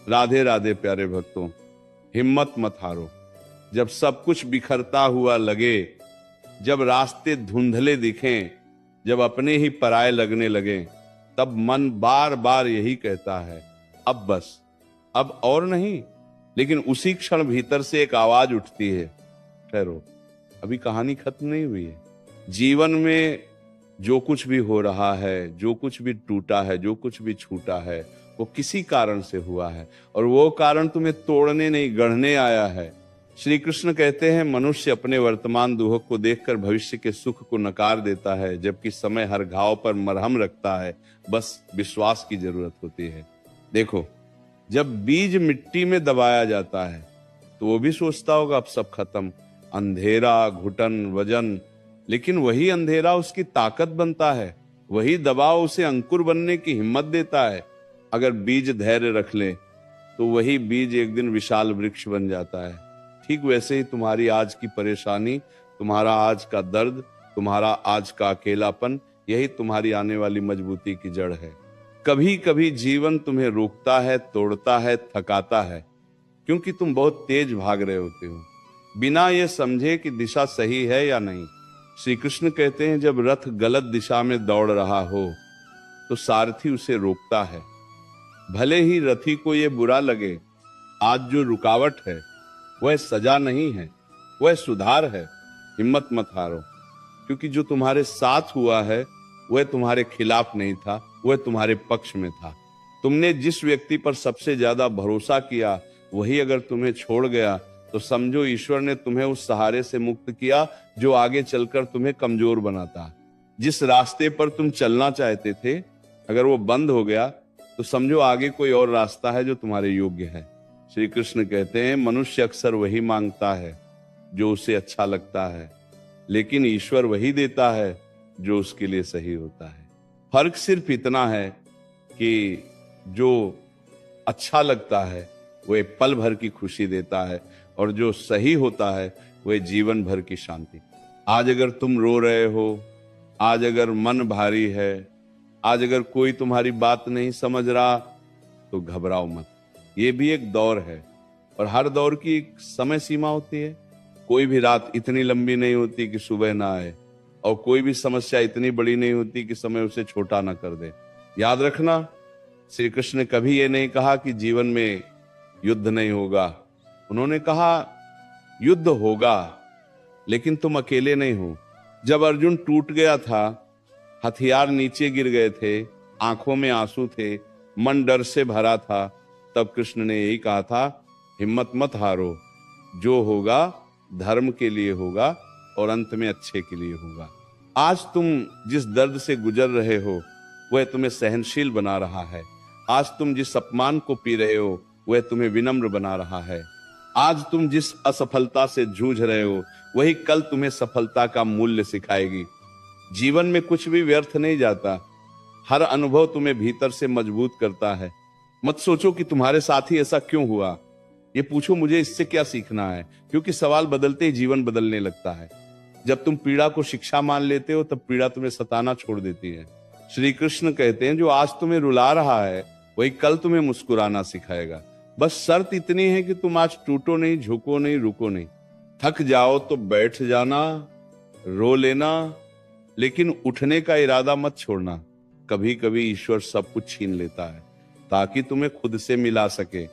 राधे राधे प्यारे भक्तों, हिम्मत मत हारो। जब सब कुछ बिखरता हुआ लगे, जब रास्ते धुंधले दिखें, जब अपने ही पराये लगने लगे, तब मन बार बार यही कहता है, अब बस, अब और नहीं। लेकिन उसी क्षण भीतर से एक आवाज उठती है, ठहरो, अभी कहानी खत्म नहीं हुई है। जीवन में जो कुछ भी हो रहा है, जो कुछ भी टूटा है, जो कुछ भी छूटा है, वो किसी कारण से हुआ है, और वो कारण तुम्हें तोड़ने नहीं, गढ़ने आया है। श्री कृष्ण कहते हैं, मनुष्य अपने वर्तमान दुख को देखकर भविष्य के सुख को नकार देता है, जबकि समय हर घाव पर मरहम रखता है, बस विश्वास की जरूरत होती है। देखो, जब बीज मिट्टी में दबाया जाता है तो वो भी सोचता होगा अब सब खत्म, अंधेरा, घुटन, वजन, लेकिन वही अंधेरा उसकी ताकत बनता है, वही दबाव उसे अंकुर बनने की हिम्मत देता है। अगर बीज धैर्य रख ले तो वही बीज एक दिन विशाल वृक्ष बन जाता है। ठीक वैसे ही तुम्हारी आज की परेशानी, तुम्हारा आज का दर्द, तुम्हारा आज का अकेलापन, यही तुम्हारी आने वाली मजबूती की जड़ है। कभी कभी जीवन तुम्हें रोकता है, तोड़ता है, थकाता है, क्योंकि तुम बहुत तेज भाग रहे होते हो, बिना ये समझे कि दिशा सही है या नहीं। श्री कृष्ण कहते हैं, जब रथ गलत दिशा में दौड़ रहा हो तो सारथी उसे रोकता है। भले ही रथी को ये बुरा लगे, आज जो रुकावट है वह सजा नहीं है, वह सुधार है। हिम्मत मत हारो, क्योंकि जो तुम्हारे साथ हुआ है वह तुम्हारे खिलाफ नहीं था, वह तुम्हारे पक्ष में था। तुमने जिस व्यक्ति पर सबसे ज्यादा भरोसा किया, वही अगर तुम्हें छोड़ गया तो समझो ईश्वर ने तुम्हें उस सहारे से मुक्त किया जो आगे चलकर तुम्हें कमजोर बनाता। जिस रास्ते पर तुम चलना चाहते थे, अगर वो बंद हो गया तो समझो आगे कोई और रास्ता है जो तुम्हारे योग्य है। श्री कृष्ण कहते हैं, मनुष्य अक्सर वही मांगता है जो उसे अच्छा लगता है, लेकिन ईश्वर वही देता है जो उसके लिए सही होता है। फर्क सिर्फ इतना है कि जो अच्छा लगता है वो एक पल भर की खुशी देता है, और जो सही होता है वह जीवन भर की शांति। आज अगर तुम रो रहे हो, आज अगर मन भारी है, आज अगर कोई तुम्हारी बात नहीं समझ रहा, तो घबराओ मत। ये भी एक दौर है, और हर दौर की एक समय सीमा होती है। कोई भी रात इतनी लंबी नहीं होती कि सुबह ना आए, और कोई भी समस्या इतनी बड़ी नहीं होती कि समय उसे छोटा ना कर दे। याद रखना, श्री कृष्ण ने कभी ये नहीं कहा कि जीवन में युद्ध नहीं होगा। उन्होंने कहा युद्ध होगा, लेकिन तुम अकेले नहीं हो। जब अर्जुन टूट गया था, हथियार नीचे गिर गए थे, आंखों में आंसू थे, मन डर से भरा था, तब कृष्ण ने यही कहा था, हिम्मत मत हारो, जो होगा धर्म के लिए होगा और अंत में अच्छे के लिए होगा। आज तुम जिस दर्द से गुजर रहे हो वह तुम्हें सहनशील बना रहा है। आज तुम जिस अपमान को पी रहे हो वह तुम्हें विनम्र बना रहा है। आज तुम जिस असफलता से जूझ रहे हो वही कल तुम्हें सफलता का मूल्य सिखाएगी। जीवन में कुछ भी व्यर्थ नहीं जाता, हर अनुभव तुम्हें भीतर से मजबूत करता है। मत सोचो कि तुम्हारे साथ ही ऐसा क्यों हुआ, ये पूछो मुझे इससे क्या सीखना है, क्योंकि सवाल बदलते ही जीवन बदलने लगता है। जब तुम पीड़ा को शिक्षा मान लेते हो, तब पीड़ा तुम्हें सताना छोड़ देती है। श्री कृष्ण कहते हैं, जो आज तुम्हें रुला रहा है वही कल तुम्हें मुस्कुराना सिखाएगा। बस शर्त इतनी है कि तुम आज टूटो नहीं, झुको नहीं, रुको नहीं। थक जाओ तो बैठ जाना, रो लेना, लेकिन उठने का इरादा मत छोड़ना। कभी कभी ईश्वर सब कुछ छीन लेता है ताकि तुम्हें खुद से मिला सके।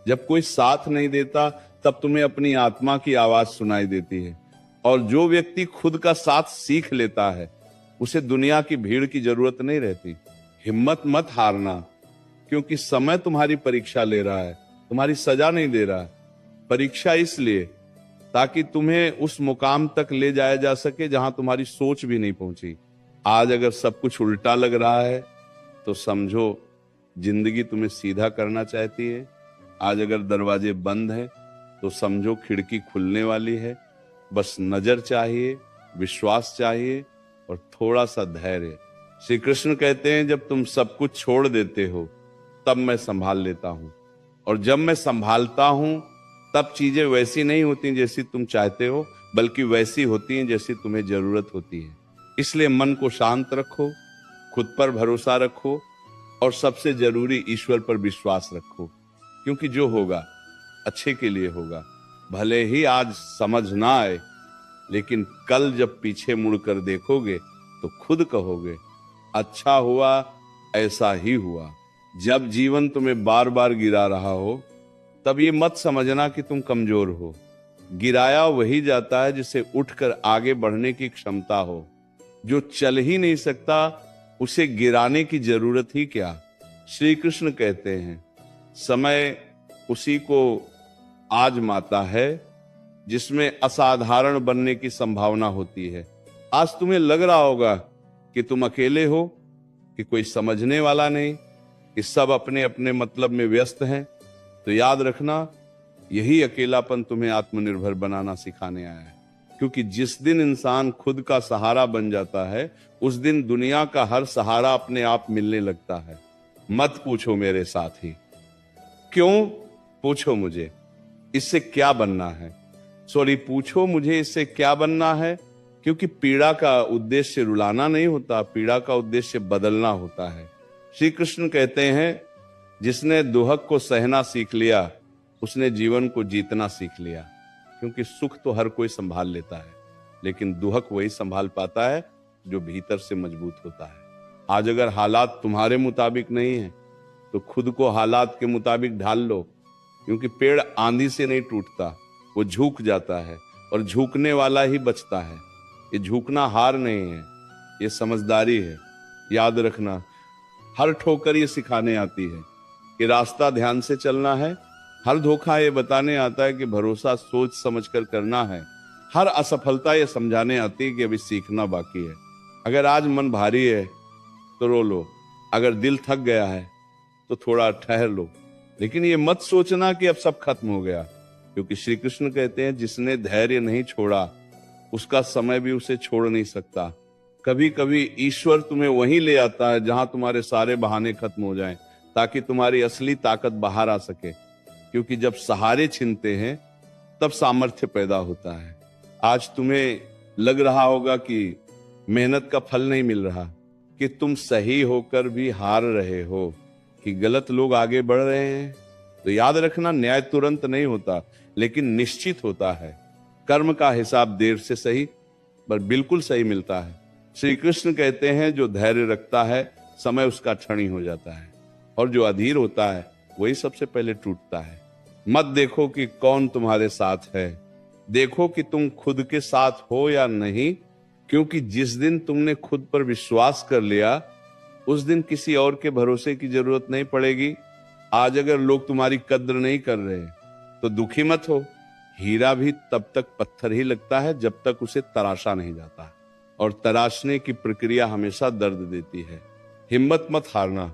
जब कोई साथ नहीं देता तब तुम्हें अपनी आत्मा की आवाज सुनाई देती है, और जो व्यक्ति खुद का साथ सीख लेता है उसे दुनिया की भीड़ की जरूरत नहीं रहती। हिम्मत मत हारना, क्योंकि समय तुम्हारी परीक्षा ले रहा है, तुम्हारी सजा नहीं दे रहा है। परीक्षा इसलिए ताकि तुम्हें उस मुकाम तक ले जाया जा सके जहां तुम्हारी सोच भी नहीं पहुंची। आज अगर सब कुछ उल्टा लग रहा है तो समझो जिंदगी तुम्हें सीधा करना चाहती है। आज अगर दरवाजे बंद हैं तो समझो खिड़की खुलने वाली है। बस नजर चाहिए, विश्वास चाहिए और थोड़ा सा धैर्य। श्री कृष्ण कहते हैं, जब तुम सब कुछ छोड़ देते हो तब मैं संभाल लेता हूं, और जब मैं संभालता हूं तब चीजें वैसी नहीं होती जैसी तुम चाहते हो, बल्कि वैसी होती हैं जैसी तुम्हें जरूरत होती है। इसलिए मन को शांत रखो, खुद पर भरोसा रखो, और सबसे जरूरी ईश्वर पर विश्वास रखो। क्योंकि जो होगा अच्छे के लिए होगा। भले ही आज समझ ना आए, लेकिन कल जब पीछे मुड़कर देखोगे तो खुद कहोगे अच्छा हुआ, ऐसा ही हुआ। जब जीवन तुम्हें बार बार गिरा रहा हो, तब ये मत समझना कि तुम कमजोर हो। गिराया वही जाता है जिसे उठकर आगे बढ़ने की क्षमता हो। जो चल ही नहीं सकता, उसे गिराने की जरूरत ही क्या। श्री कृष्ण कहते हैं समय उसी को आजमाता है जिसमें असाधारण बनने की संभावना होती है। आज तुम्हें लग रहा होगा कि तुम अकेले हो, कि कोई समझने वाला नहीं, कि सब अपने अपने मतलब में व्यस्त हैं। तो याद रखना, यही अकेलापन तुम्हें आत्मनिर्भर बनाना सिखाने आया है। क्योंकि जिस दिन इंसान खुद का सहारा बन जाता है, उस दिन दुनिया का हर सहारा अपने आप मिलने लगता है। मत पूछो मेरे साथी क्यों, पूछो मुझे इससे क्या बनना है। पूछो मुझे इससे क्या बनना है, क्योंकि पीड़ा का उद्देश्य रुलाना नहीं होता, पीड़ा का उद्देश्य बदलना होता है। श्री कृष्ण कहते हैं जिसने दुहक को सहना सीख लिया, उसने जीवन को जीतना सीख लिया। क्योंकि सुख तो हर कोई संभाल लेता है, लेकिन दुहक वही संभाल पाता है जो भीतर से मजबूत होता है। आज अगर हालात तुम्हारे मुताबिक नहीं है, तो खुद को हालात के मुताबिक ढाल लो। क्योंकि पेड़ आंधी से नहीं टूटता, वो झुक जाता है, और झुकने वाला ही बचता है। ये झुकना हार नहीं है, ये समझदारी है। याद रखना, हर ठोकर ये सिखाने आती है कि रास्ता ध्यान से चलना है। हर धोखा ये बताने आता है कि भरोसा सोच समझकर करना है। हर असफलता ये समझाने आती है कि अभी सीखना बाकी है। अगर आज मन भारी है तो रो लो, अगर दिल थक गया है तो थोड़ा ठहर लो, लेकिन ये मत सोचना कि अब सब खत्म हो गया। क्योंकि श्री कृष्ण कहते हैं जिसने धैर्य नहीं छोड़ा, उसका समय भी उसे छोड़ नहीं सकता। कभी कभी ईश्वर तुम्हें वहीं ले आता है जहां तुम्हारे सारे बहाने खत्म हो जाएं, ताकि तुम्हारी असली ताकत बाहर आ सके। क्योंकि जब सहारे छिनते हैं, तब सामर्थ्य पैदा होता है। आज तुम्हें लग रहा होगा कि मेहनत का फल नहीं मिल रहा, कि तुम सही होकर भी हार रहे हो, कि गलत लोग आगे बढ़ रहे हैं। तो याद रखना, न्याय तुरंत नहीं होता, लेकिन निश्चित होता है। कर्म का हिसाब देर से सही पर बिल्कुल सही मिलता है। श्री कृष्ण कहते हैं जो धैर्य रखता है, समय उसका क्षणी हो जाता है, और जो अधीर होता है वही सबसे पहले टूटता है। मत देखो कि कौन तुम्हारे साथ है, देखो कि तुम खुद के साथ हो या नहीं। क्योंकि जिस दिन तुमने खुद पर विश्वास कर लिया, उस दिन किसी और के भरोसे की जरूरत नहीं पड़ेगी। आज अगर लोग तुम्हारी कद्र नहीं कर रहे तो दुखी मत हो। हीरा भी तब तक पत्थर ही लगता है जब तक उसे तराशा नहीं जाता, और तराशने की प्रक्रिया हमेशा दर्द देती है। हिम्मत मत हारना,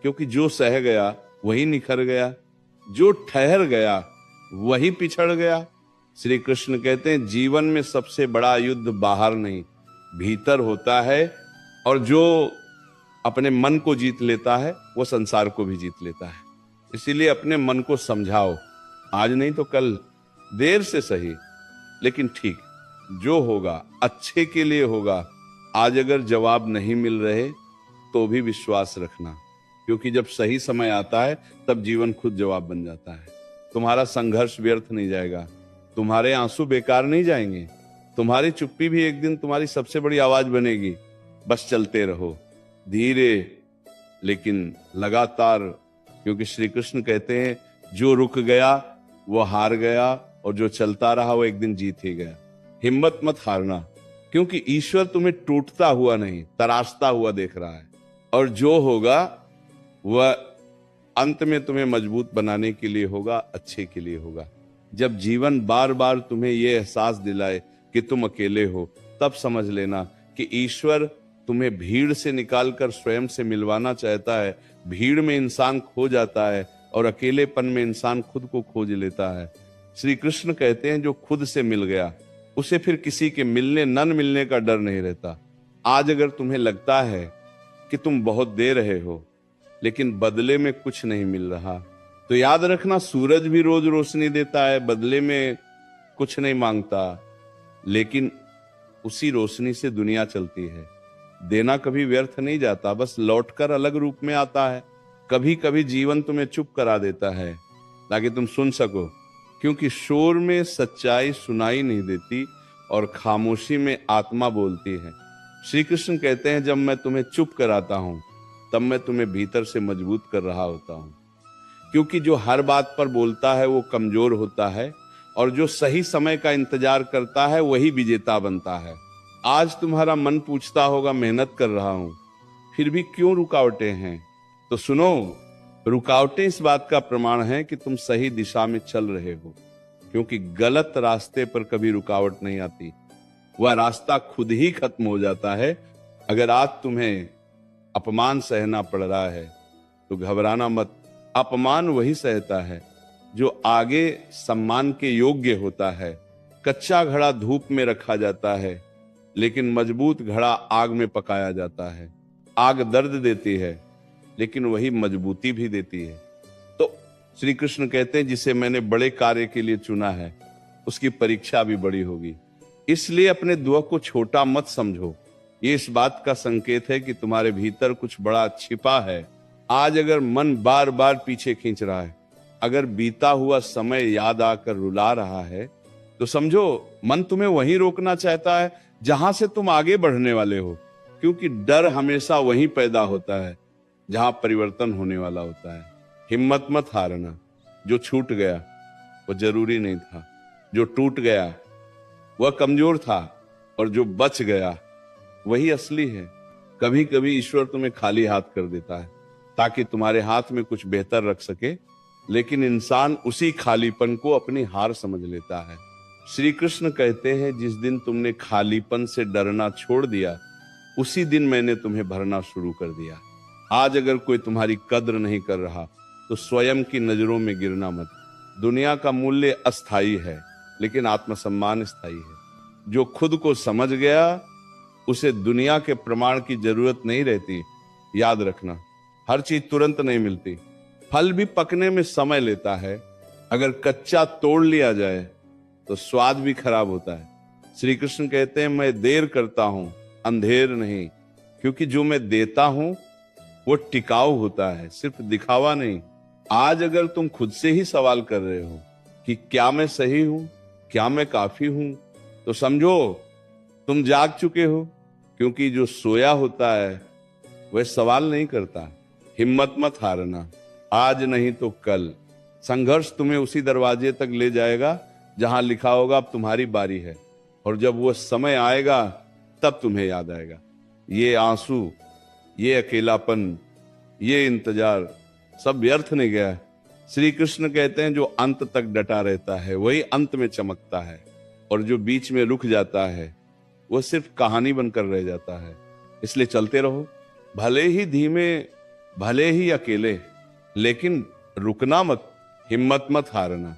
क्योंकि जो सह गया वही निखर गया, जो ठहर गया वही पिछड़ गया। श्री कृष्ण कहते हैं जीवन में सबसे बड़ा युद्ध बाहर नहीं, भीतर होता है, और जो अपने मन को जीत लेता है वो संसार को भी जीत लेता है। इसीलिए अपने मन को समझाओ, आज नहीं तो कल, देर से सही लेकिन ठीक, जो होगा अच्छे के लिए होगा। आज अगर जवाब नहीं मिल रहे तो भी विश्वास रखना, क्योंकि जब सही समय आता है तब जीवन खुद जवाब बन जाता है। तुम्हारा संघर्ष व्यर्थ नहीं जाएगा, तुम्हारे आंसू बेकार नहीं जाएंगे, तुम्हारी चुप्पी भी एक दिन तुम्हारी सबसे बड़ी आवाज बनेगी। बस चलते रहो, धीरे लेकिन लगातार। क्योंकि श्री कृष्ण कहते हैं जो रुक गया वो हार गया, और जो चलता रहा वो एक दिन जीत ही गया। हिम्मत मत हारना, क्योंकि ईश्वर तुम्हें टूटता हुआ नहीं, तराशता हुआ देख रहा है, और जो होगा वह अंत में तुम्हें मजबूत बनाने के लिए होगा, अच्छे के लिए होगा। जब जीवन बार बार तुम्हें यह एहसास दिलाए कि तुम अकेले हो, तब समझ लेना कि ईश्वर तुम्हें भीड़ से निकालकर स्वयं से मिलवाना चाहता है। भीड़ में इंसान खो जाता है, और अकेलेपन में इंसान खुद को खोज लेता है। श्री कृष्ण कहते हैं जो खुद से मिल गया, उसे फिर किसी के मिलने न मिलने का डर नहीं रहता। आज अगर तुम्हें लगता है कि तुम बहुत दे रहे हो, लेकिन बदले में कुछ नहीं मिल रहा, तो याद रखना, सूरज भी रोज रोशनी देता है, बदले में कुछ नहीं मांगता, लेकिन उसी रोशनी से दुनिया चलती है। देना कभी व्यर्थ नहीं जाता, बस लौटकर अलग रूप में आता है। कभी कभी जीवन तुम्हें चुप करा देता है, ताकि तुम सुन सको, क्योंकि शोर में सच्चाई सुनाई नहीं देती और खामोशी में आत्मा बोलती है। श्री कृष्ण कहते हैं, जब मैं तुम्हें चुप कराता हूं तब मैं तुम्हें भीतर से मजबूत कर रहा होता हूं, क्योंकि जो हर बात पर बोलता है वो कमजोर होता है और जो सही समय का इंतजार करता है वही विजेता बनता है। आज तुम्हारा मन पूछता होगा, मेहनत कर रहा हूं फिर भी क्यों रुकावटें हैं? तो सुनो, रुकावटें इस बात का प्रमाण है कि तुम सही दिशा में चल रहे हो, क्योंकि गलत रास्ते पर कभी रुकावट नहीं आती, वह रास्ता खुद ही खत्म हो जाता है। अगर आज तुम्हें अपमान सहना पड़ रहा है तो घबराना मत। अपमान वही सहता है जो आगे सम्मान के योग्य होता है। कच्चा घड़ा धूप में रखा जाता है, लेकिन मजबूत घड़ा आग में पकाया जाता है। आग दर्द देती है, लेकिन वही मजबूती भी देती है। तो श्री कृष्ण कहते हैं, जिसे मैंने बड़े कार्य के लिए चुना है उसकी परीक्षा भी बड़ी होगी, इसलिए अपने दुआ को छोटा मत समझो। ये इस बात का संकेत है कि तुम्हारे भीतर कुछ बड़ा छिपा है। आज अगर मन बार बार पीछे खींच रहा है, अगर बीता हुआ समय याद आकर रुला रहा है, तो समझो मन तुम्हें वहीं रोकना चाहता है जहां से तुम आगे बढ़ने वाले हो, क्योंकि डर हमेशा वहीं पैदा होता है जहां परिवर्तन होने वाला होता है। हिम्मत मत हारना। जो छूट गया वो जरूरी नहीं था, जो टूट गया वह कमजोर था, और जो बच गया वही असली है। कभी कभी ईश्वर तुम्हें खाली हाथ कर देता है ताकि तुम्हारे हाथ में कुछ बेहतर रख सके, लेकिन इंसान उसी खालीपन को अपनी हार समझ लेता है। श्री कृष्ण कहते हैं, जिस दिन तुमने खालीपन से डरना छोड़ दिया उसी दिन मैंने तुम्हें भरना शुरू कर दिया। आज अगर कोई तुम्हारी कद्र नहीं कर रहा तो स्वयं की नजरों में गिरना मत। दुनिया का मूल्य अस्थाई है, लेकिन आत्मसम्मान स्थायी है। जो खुद को समझ गया उसे दुनिया के प्रमाण की जरूरत नहीं रहती। याद रखना, हर चीज तुरंत नहीं मिलती। फल भी पकने में समय लेता है। अगर कच्चा तोड़ लिया जाए तो स्वाद भी खराब होता है। श्री कृष्ण कहते हैं, मैं देर करता हूं, अंधेर नहीं, क्योंकि जो मैं देता हूं वो टिकाऊ होता है, सिर्फ दिखावा नहीं। आज अगर तुम खुद से ही सवाल कर रहे हो कि क्या मैं सही हूं, क्या मैं काफी हूं, तो समझो तुम जाग चुके हो, क्योंकि जो सोया होता है वह सवाल नहीं करता। हिम्मत मत हारना, आज नहीं तो कल। संघर्ष तुम्हें उसी दरवाजे तक ले जाएगा जहां लिखा होगा अब तुम्हारी बारी है, और जब वो समय आएगा तब तुम्हें याद आएगा। ये आंसू, ये अकेलापन, ये इंतजार सब व्यर्थ नहीं गया। श्री कृष्ण कहते हैं, जो अंत तक डटा रहता है वही अंत में चमकता है, और जो बीच में रुक जाता है वो सिर्फ कहानी बनकर रह जाता है। इसलिए चलते रहो, भले ही धीमे, भले ही अकेले, लेकिन रुकना मत, हिम्मत मत हारना।